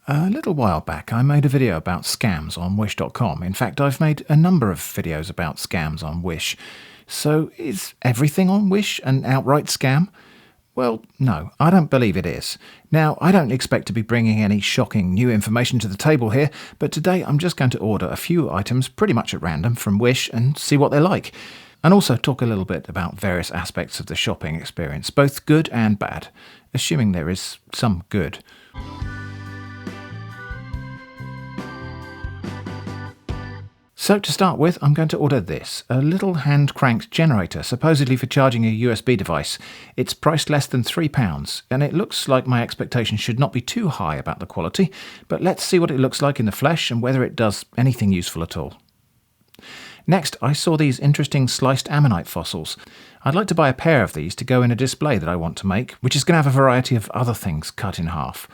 A little while back, I made a video about scams on Wish.com. In fact, I've made a number of videos about scams on Wish. So is everything on Wish an outright scam? Well, no, I don't believe it is. Now, I don't expect to be bringing any shocking new information to the table here, but today I'm just going to order a few items pretty much at random from Wish and see what they're like. And also talk a little bit about various aspects of the shopping experience, both good and bad, assuming there is some good. So to start with, I'm going to order this, a little hand-cranked generator, supposedly for charging a USB device. It's priced less than £3, and it looks like my expectations should not be too high about the quality, but let's see what it looks like in the flesh and whether it does anything useful at all. Next, I saw these interesting sliced ammonite fossils. I'd like to buy a pair of these to go in a display that I want to make, which is going to have a variety of other things cut in half.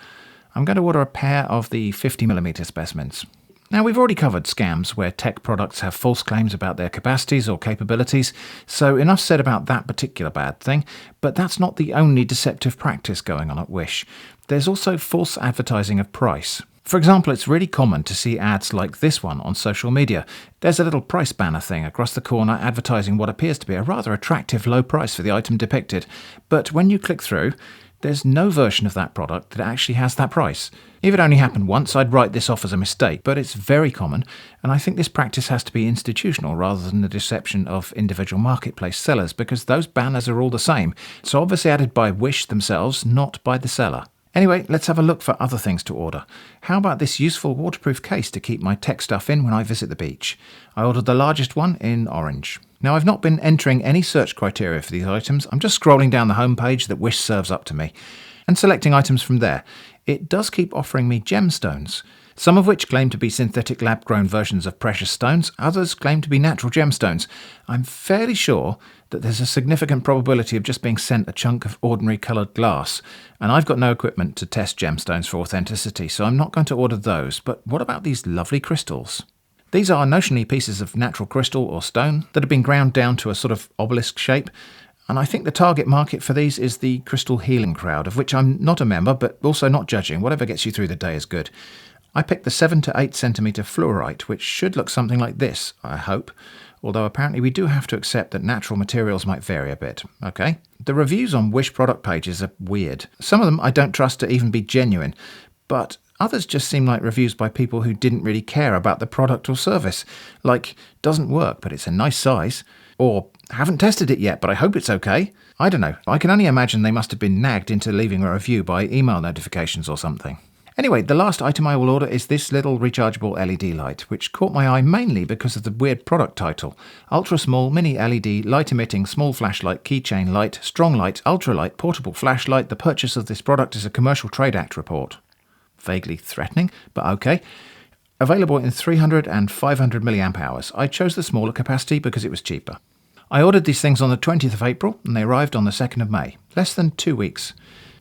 I'm going to order a pair of the 50mm specimens. Now, we've already covered scams where tech products have false claims about their capacities or capabilities, so enough said about that particular bad thing, but that's not the only deceptive practice going on at Wish. There's also false advertising of price. For example, it's really common to see ads like this one on social media. There's a little price banner thing across the corner advertising what appears to be a rather attractive low price for the item depicted, but when you click through, there's no version of that product that actually has that price. If it only happened once, I'd write this off as a mistake, but it's very common, and I think this practice has to be institutional rather than the deception of individual marketplace sellers, because those banners are all the same, so obviously added by Wish themselves, not by the seller. Anyway, let's have a look for other things to order. How about this useful waterproof case to keep my tech stuff in when I visit the beach? I ordered the largest one in orange. Now, I've not been entering any search criteria for these items. I'm just scrolling down the homepage that Wish serves up to me and selecting items from there. It does keep offering me gemstones, some of which claim to be synthetic lab-grown versions of precious stones, others claim to be natural gemstones. I'm fairly sure that there's a significant probability of just being sent a chunk of ordinary coloured glass, and I've got no equipment to test gemstones for authenticity, so I'm not going to order those. But what about these lovely crystals? These are notionally pieces of natural crystal or stone that have been ground down to a sort of obelisk shape, and I think the target market for these is the crystal healing crowd, of which I'm not a member, but also not judging. Whatever gets you through the day is good. I picked the 7 to 8 centimetre fluorite, which should look something like this, I hope, although apparently we do have to accept that natural materials might vary a bit. Okay? The reviews on Wish product pages are weird. Some of them I don't trust to even be genuine, but others just seem like reviews by people who didn't really care about the product or service, like, doesn't work but it's a nice size, or haven't tested it yet but I hope it's okay. I don't know, I can only imagine they must have been nagged into leaving a review by email notifications or something. Anyway, the last item I will order is this little rechargeable LED light, which caught my eye mainly because of the weird product title. Ultra small, mini LED, light emitting, small flashlight, keychain light, strong light, ultralight, portable flashlight. The purchase of this product is a Commercial Trade Act report. Vaguely threatening, but okay. Available in 300 and 500 milliamp hours. I chose the smaller capacity because it was cheaper. I ordered these things on the 20th of April and they arrived on the 2nd of May. Less than 2 weeks.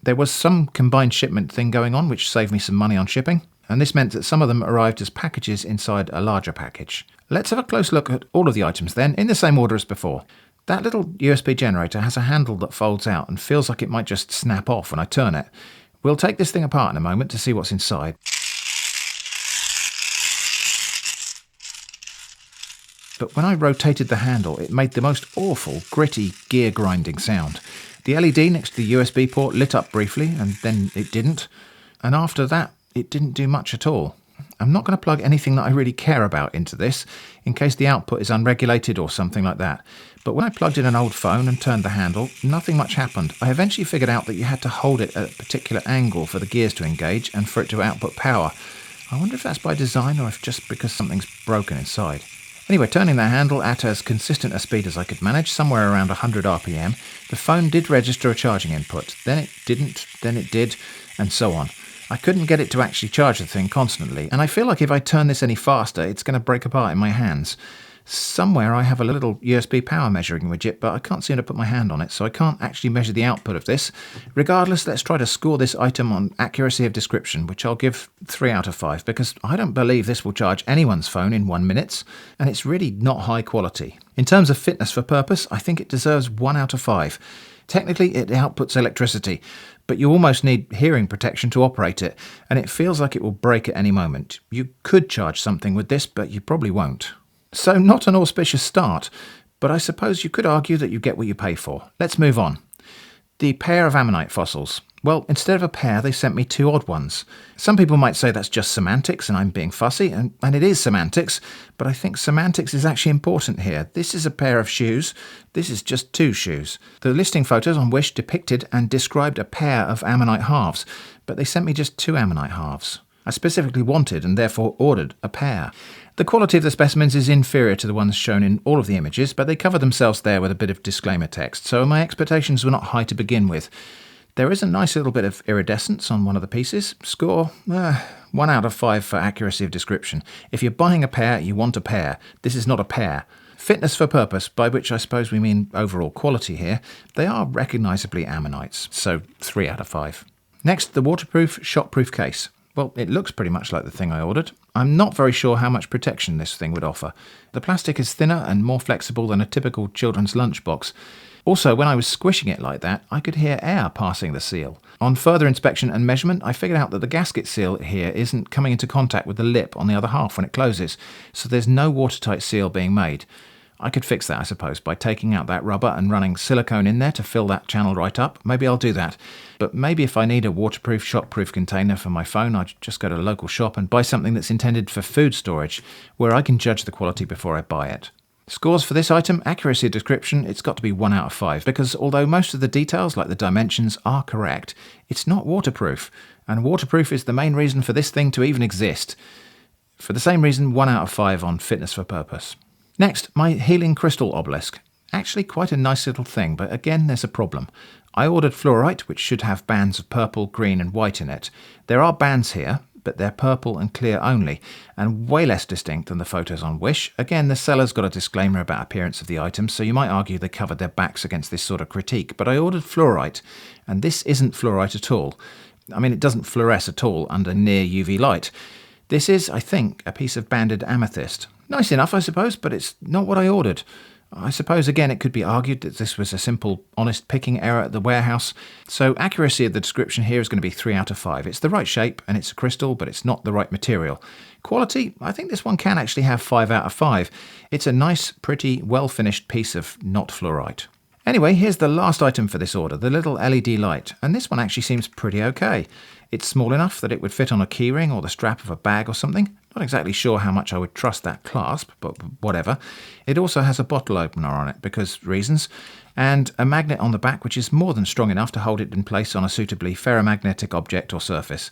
There was some combined shipment thing going on which saved me some money on shipping, and this meant that some of them arrived as packages inside a larger package. Let's have a close look at all of the items then, in the same order as before. That little USB generator has a handle that folds out and feels like it might just snap off when I turn it. We'll take this thing apart in a moment to see what's inside. But when I rotated the handle, it made the most awful, gritty, gear-grinding sound. The LED next to the USB port lit up briefly, and then it didn't. And after that, it didn't do much at all. I'm not going to plug anything that I really care about into this, in case the output is unregulated or something like that. But when I plugged in an old phone and turned the handle, nothing much happened. I eventually figured out that you had to hold it at a particular angle for the gears to engage and for it to output power. I wonder if that's by design or if just because something's broken inside. Anyway, turning the handle at as consistent a speed as I could manage, somewhere around 100 RPM, the phone did register a charging input. Then it didn't, then it did, and so on. I couldn't get it to actually charge the thing constantly, and I feel like if I turn this any faster, it's going to break apart in my hands. Somewhere I have a little USB power measuring widget, but I can't seem to put my hand on it, so I can't actually measure the output of this. Regardless, let's try to score this item on accuracy of description, which I'll give 3 out of 5, because I don't believe this will charge anyone's phone in 1 minute, and it's really not high quality. In terms of fitness for purpose, I think it deserves 1 out of 5. Technically, it outputs electricity, but you almost need hearing protection to operate it, and it feels like it will break at any moment. You could charge something with this, but you probably won't. So not an auspicious start, but I suppose you could argue that you get what you pay for. Let's move on. The pair of ammonite fossils. Well, instead of a pair, they sent me 2 odd ones. Some people might say that's just semantics and I'm being fussy, and it is semantics, but I think semantics is actually important here. This is a pair of shoes. This is just 2 shoes. The listing photos on Wish depicted and described a pair of ammonite halves, but they sent me just 2 ammonite halves. I specifically wanted and therefore ordered a pair. The quality of the specimens is inferior to the ones shown in all of the images, but they cover themselves there with a bit of disclaimer text, so my expectations were not high to begin with. There is a nice little bit of iridescence on one of the pieces. Score 1 out of 5 for accuracy of description. If you're buying a pair, you want a pair. This is not a pair. Fitness for purpose, by which I suppose we mean overall quality here, they are recognisably ammonites, so 3 out of 5. Next, the waterproof, shockproof case. Well, it looks pretty much like the thing I ordered. I'm not very sure how much protection this thing would offer. The plastic is thinner and more flexible than a typical children's lunchbox. Also, when I was squishing it like that, I could hear air passing the seal. On further inspection and measurement, I figured out that the gasket seal here isn't coming into contact with the lip on the other half when it closes, so there's no watertight seal being made. I could fix that, I suppose, by taking out that rubber and running silicone in there to fill that channel right up. Maybe I'll do that. But maybe if I need a waterproof, shockproof container for my phone, I'd just go to a local shop and buy something that's intended for food storage, where I can judge the quality before I buy it. Scores for this item, accuracy of description, it's got to be 1 out of 5, because although most of the details, like the dimensions, are correct, it's not waterproof, and waterproof is the main reason for this thing to even exist. For the same reason, 1 out of 5 on fitness for purpose. Next, my healing crystal obelisk. Actually quite a nice little thing, but again there's a problem. I ordered fluorite, which should have bands of purple, green and white in it. There are bands here, but they're purple and clear only, and way less distinct than the photos on Wish. Again, the seller's got a disclaimer about appearance of the items, so you might argue they covered their backs against this sort of critique, but I ordered fluorite, and this isn't fluorite at all. I mean, it doesn't fluoresce at all under near UV light. This is, I think, a piece of banded amethyst. Nice enough, I suppose, but it's not what I ordered. I suppose, again, it could be argued that this was a simple, honest picking error at the warehouse. So accuracy of the description here is going to be 3 out of 5. It's the right shape, and it's a crystal, but it's not the right material. Quality, I think this one can actually have 5 out of 5. It's a nice, pretty, well-finished piece of not fluorite. Anyway, here's the last item for this order, the little LED light, and this one actually seems pretty okay. It's small enough that it would fit on a keyring or the strap of a bag or something. Not exactly sure how much I would trust that clasp, but whatever. It also has a bottle opener on it, because reasons, and a magnet on the back which is more than strong enough to hold it in place on a suitably ferromagnetic object or surface.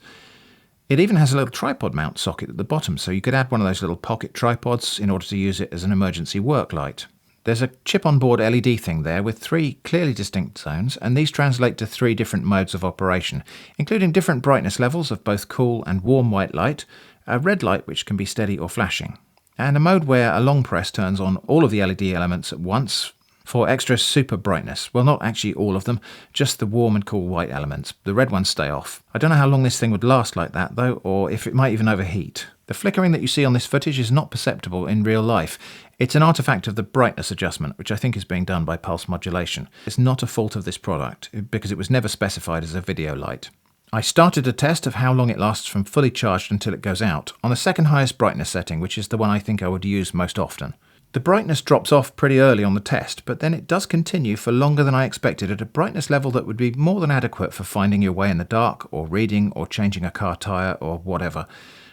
It even has a little tripod mount socket at the bottom, so you could add one of those little pocket tripods in order to use it as an emergency work light. There's a chip-on-board LED thing there with 3 clearly distinct zones, and these translate to 3 different modes of operation, including different brightness levels of both cool and warm white light, a red light which can be steady or flashing, and a mode where a long press turns on all of the LED elements at once for extra super brightness. Well, not actually all of them, just the warm and cool white elements. The red ones stay off. I don't know how long this thing would last like that, though, or if it might even overheat. The flickering that you see on this footage is not perceptible in real life. It's an artifact of the brightness adjustment, which I think is being done by pulse modulation. It's not a fault of this product, because it was never specified as a video light. I started a test of how long it lasts from fully charged until it goes out, on the second highest brightness setting, which is the one I think I would use most often. The brightness drops off pretty early on the test, but then it does continue for longer than I expected at a brightness level that would be more than adequate for finding your way in the dark, or reading, or changing a car tyre, or whatever.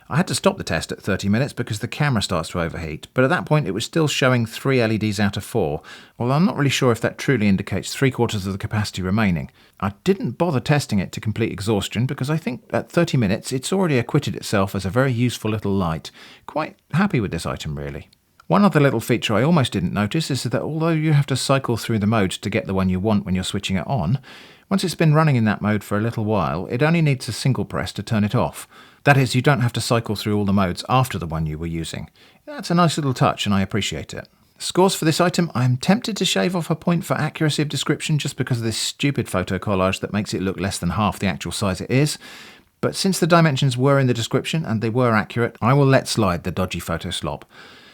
I had to stop the test at 30 minutes because the camera starts to overheat, but at that point it was still showing 3 LEDs out of 4, although I'm not really sure if that truly indicates 3/4 of the capacity remaining. I didn't bother testing it to complete exhaustion because I think at 30 minutes it's already acquitted itself as a very useful little light. Quite happy with this item, really. One other little feature I almost didn't notice is that although you have to cycle through the modes to get the one you want when you're switching it on, once it's been running in that mode for a little while, it only needs a single press to turn it off. That is, you don't have to cycle through all the modes after the one you were using. That's a nice little touch and I appreciate it. Scores for this item, I'm tempted to shave off a point for accuracy of description just because of this stupid photo collage that makes it look less than half the actual size it is. But since the dimensions were in the description and they were accurate, I will let slide the dodgy photo slop.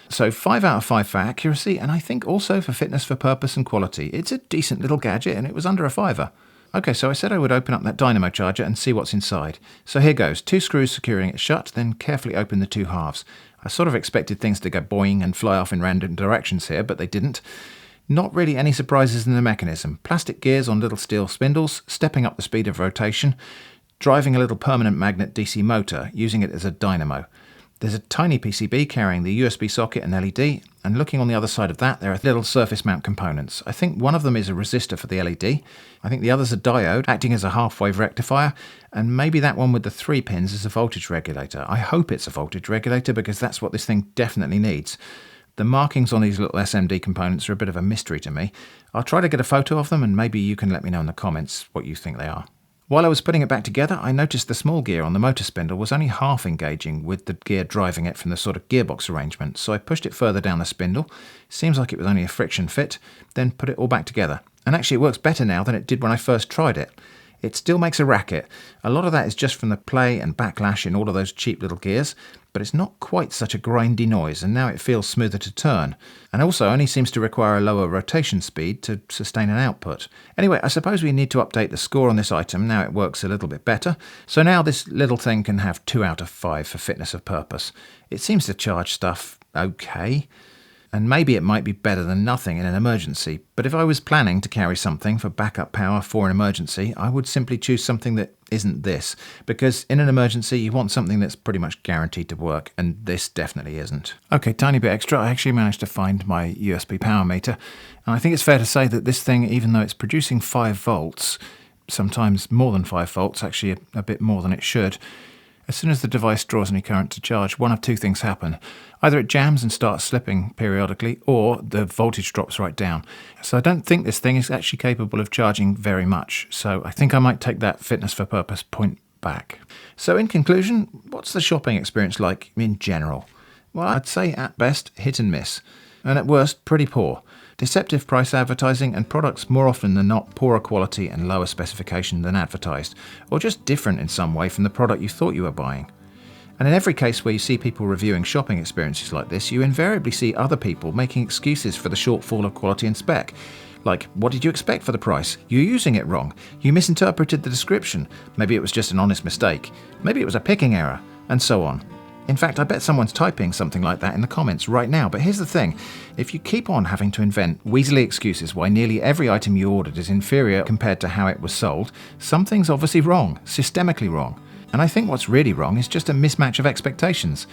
So 5 out of 5 for accuracy, and I think also for fitness for purpose and quality. It's a decent little gadget and it was under a £5. Okay, so I said I would open up that dynamo charger and see what's inside. So here goes, 2 screws securing it shut, then carefully open the 2 halves. I sort of expected things to go boing and fly off in random directions here, but they didn't. Not really any surprises in the mechanism. Plastic gears on little steel spindles, stepping up the speed of rotation, driving a little permanent magnet DC motor, using it as a dynamo. There's a tiny PCB carrying the USB socket and LED, and looking on the other side of that, there are little surface mount components. I think one of them is a resistor for the LED. I think the other's a diode, acting as a half-wave rectifier, and maybe that one with the 3 pins is a voltage regulator. I hope it's a voltage regulator because that's what this thing definitely needs. The markings on these little SMD components are a bit of a mystery to me. I'll try to get a photo of them and maybe you can let me know in the comments what you think they are. While I was putting it back together, I noticed the small gear on the motor spindle was only half engaging with the gear driving it from the sort of gearbox arrangement, so I pushed it further down the spindle. Seems like it was only a friction fit, then put it all back together. And actually it works better now than it did when I first tried it. It still makes a racket. A lot of that is just from the play and backlash in all of those cheap little gears, but it's not quite such a grindy noise, and now it feels smoother to turn. And also only seems to require a lower rotation speed to sustain an output. Anyway, I suppose we need to update the score on this item now it works a little bit better. So now this little thing can have 2 out of 5 for fitness of purpose. It seems to charge stuff okay. And maybe it might be better than nothing in an emergency, but if I was planning to carry something for backup power for an emergency, I would simply choose something that isn't this, because in an emergency you want something that's pretty much guaranteed to work, and this definitely isn't. Okay, tiny bit extra, I actually managed to find my USB power meter, and I think it's fair to say that this thing, even though it's producing 5 volts, sometimes more than 5 volts, actually a bit more than it should, as soon as the device draws any current to charge, one of 2 things happen. Either it jams and starts slipping periodically, or the voltage drops right down. So I don't think this thing is actually capable of charging very much, so I think I might take that fitness for purpose point back. So in conclusion, what's the shopping experience like in general? Well, I'd say at best hit and miss, and at worst pretty poor. Deceptive price advertising and products more often than not poorer quality and lower specification than advertised, or just different in some way from the product you thought you were buying. And in every case where you see people reviewing shopping experiences like this, you invariably see other people making excuses for the shortfall of quality and spec. Like, what did you expect for the price? You're using it wrong. You misinterpreted the description. Maybe it was just an honest mistake. Maybe it was a picking error, and so on. In fact, I bet someone's typing something like that in the comments right now. But here's the thing. If you keep on having to invent weaselly excuses why nearly every item you ordered is inferior compared to how it was sold, something's obviously wrong, systemically wrong. And I think what's really wrong is just a mismatch of expectations.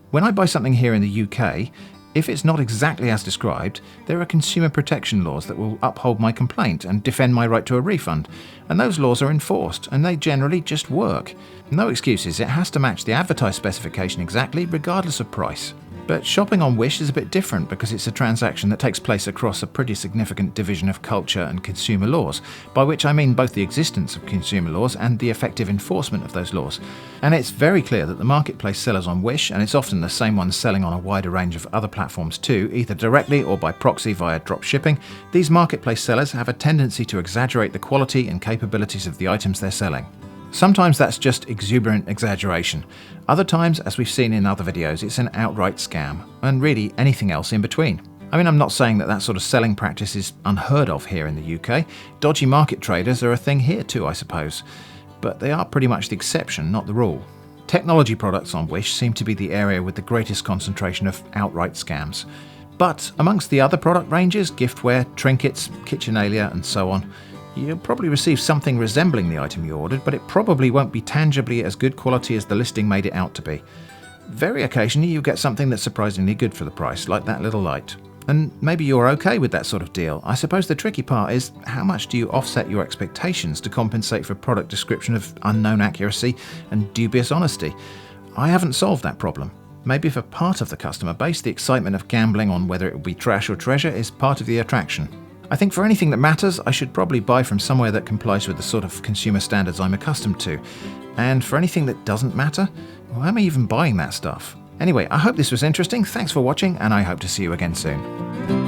When I buy something here in the UK, if it's not exactly as described, there are consumer protection laws that will uphold my complaint and defend my right to a refund. And those laws are enforced, and they generally just work. No excuses, it has to match the advertised specification exactly, regardless of price. But shopping on Wish is a bit different because it's a transaction that takes place across a pretty significant division of culture and consumer laws, by which I mean both the existence of consumer laws and the effective enforcement of those laws. And it's very clear that the marketplace sellers on Wish, and it's often the same ones selling on a wider range of other platforms too, either directly or by proxy via drop shipping, these marketplace sellers have a tendency to exaggerate the quality and capabilities of the items they're selling. Sometimes that's just exuberant exaggeration. Other times, as we've seen in other videos, it's an outright scam, and really anything else in between. I mean, I'm not saying that sort of selling practice is unheard of here in the UK. Dodgy market traders are a thing here too, I suppose. But they are pretty much the exception, not the rule. Technology products on Wish seem to be the area with the greatest concentration of outright scams. But amongst the other product ranges, giftware, trinkets, kitchenalia and so on, you'll probably receive something resembling the item you ordered, but it probably won't be tangibly as good quality as the listing made it out to be. Very occasionally you'll get something that's surprisingly good for the price, like that little light. And maybe you're okay with that sort of deal. I suppose the tricky part is, how much do you offset your expectations to compensate for product description of unknown accuracy and dubious honesty? I haven't solved that problem. Maybe for part of the customer base, the excitement of gambling on whether it will be trash or treasure is part of the attraction. I think for anything that matters, I should probably buy from somewhere that complies with the sort of consumer standards I'm accustomed to. And for anything that doesn't matter, why am I even buying that stuff? Anyway, I hope this was interesting, thanks for watching, and I hope to see you again soon.